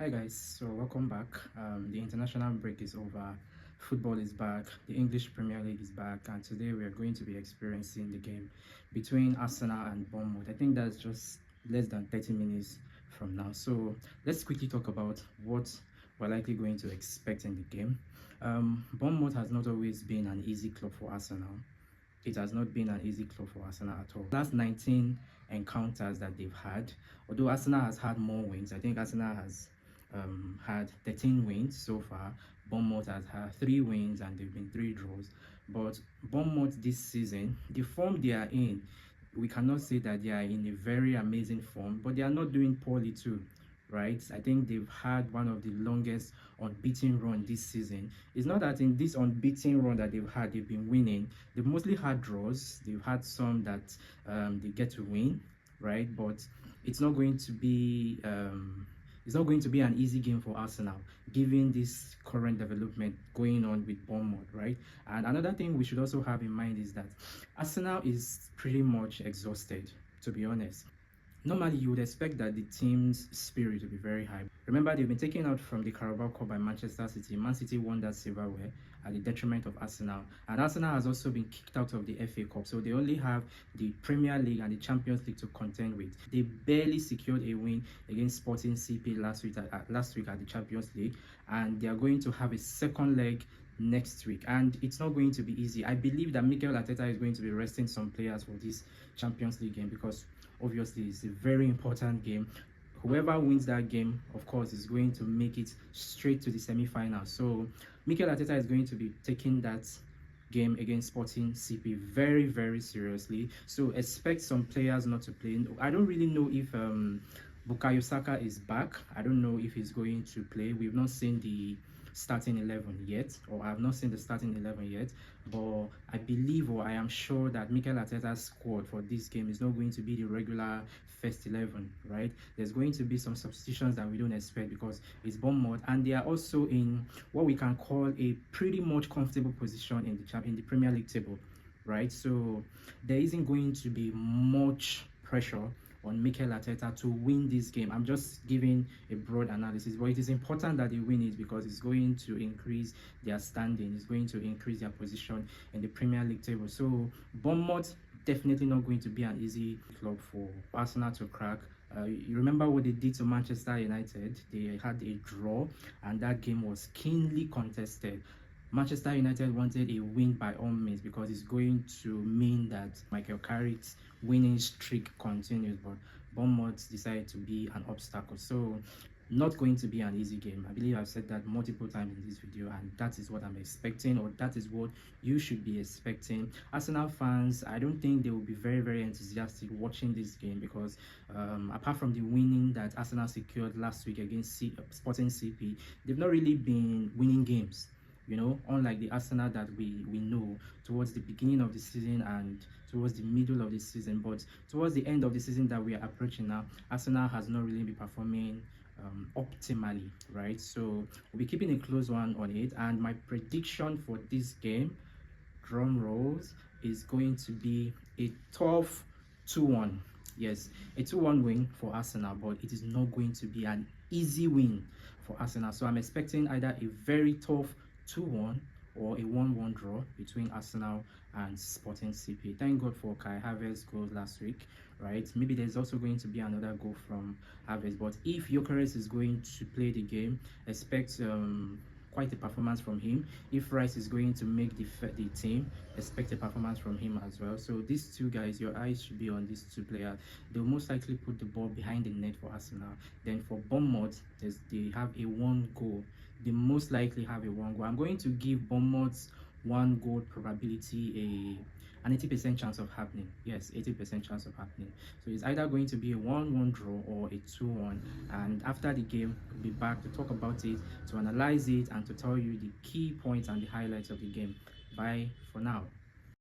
Hi guys, so welcome back. The international break is over, football is back, the English Premier League is back, and today we are going to be experiencing the game between Arsenal and Bournemouth. I think that's just less than 30 minutes from now. So let's quickly talk about what we're likely going to expect in the game. Bournemouth has not always been an easy club for Arsenal. It has not been an easy club for Arsenal at all. Last 19 encounters that they've had, although Arsenal has had more wins, I think Arsenal has had 13 wins so far. Bournemouth has had 3 wins and there have been 3 draws. But Bournemouth this season, the form they are in, we cannot say that they are in a very amazing form, but they are not doing poorly too, right? I think they've had one of the longest unbeaten run this season. It's not that in this unbeaten run that they've been winning. They've mostly had draws. They've had some that they get to win, right? But it's not going to be an easy game for Arsenal, given this current development going on with Bournemouth, right? And another thing we should also have in mind is that Arsenal is pretty much exhausted, to be honest. Normally, you would expect that the team's spirit to be very high. Remember, they've been taken out from the Carabao Cup by Manchester City. Man City won that silverware at the detriment of Arsenal. And Arsenal has also been kicked out of the FA Cup. So they only have the Premier League and the Champions League to contend with. They barely secured a win against Sporting CP last week at the Champions League. And they are going to have a second leg next week, and it's not going to be easy. I believe that Mikel Arteta is going to be resting some players for this Champions League game because obviously it's a very important game. Whoever wins that game, of course, is going to make it straight to the semi-final. So Mikel Arteta is going to be taking that game against Sporting CP very, very seriously. So expect some players not to play. I don't really know if Bukayo Saka is back. I don't know if he's going to play. We've not seen the starting 11 yet, or I have not seen the starting 11 yet, but I believe, or I am sure, that Mikel Arteta's squad for this game is not going to be the regular first 11, right? There's going to be some substitutions that we don't expect because it's Bournemouth, and they are also in what we can call a pretty much comfortable position in the Premier League table, right? So there isn't going to be much pressure on Mikel Arteta to win this game. I'm just giving a broad analysis, but it is important that they win it because it's going to increase their standing, it's going to increase their position in the Premier League table. So Bournemouth definitely not going to be an easy club for Arsenal to crack. You remember what they did to Manchester United? They had a draw and that game was keenly contested. Manchester United wanted a win by all means because it's going to mean that Michael Carrick's winning streak continues, but Bournemouth decided to be an obstacle. So not going to be an easy game. I believe I've said that multiple times in this video, and that is what I'm expecting, or that is what you should be expecting. Arsenal fans, I don't think they will be very, very enthusiastic watching this game because apart from the winning that Arsenal secured last week against Sporting CP, they've not really been winning games. You know, unlike the Arsenal that we know towards the beginning of the season and towards the middle of the season, but towards the end of the season that we are approaching now, Arsenal has not really been performing optimally, right? So we'll be keeping a close one on it, and my prediction for this game, drum rolls, is going to be a tough 2-1. Yes, a 2-1 win for Arsenal, but it is not going to be an easy win for Arsenal. So I'm expecting either a very tough 2-1 or a 1-1 draw between Arsenal and Sporting CP. Thank God for Kai Havertz's goal last week, right? Maybe there's also going to be another goal from Havertz, but if Gyökeres is going to play the game, expect quite a performance from him. If Rice is going to make the team, expect a performance from him as well. So these two guys, your eyes should be on these two players. They'll most likely put the ball behind the net for Arsenal. Then for Bournemouth, they have a 1 goal. They most likely have a 1 goal. I'm going to give Bournemouth's 1 goal probability an 80% chance of happening. Yes, 80% chance of happening. So it's either going to be a 1-1 draw or a 2-1. And after the game, we'll be back to talk about it, to analyze it, and to tell you the key points and the highlights of the game. Bye for now.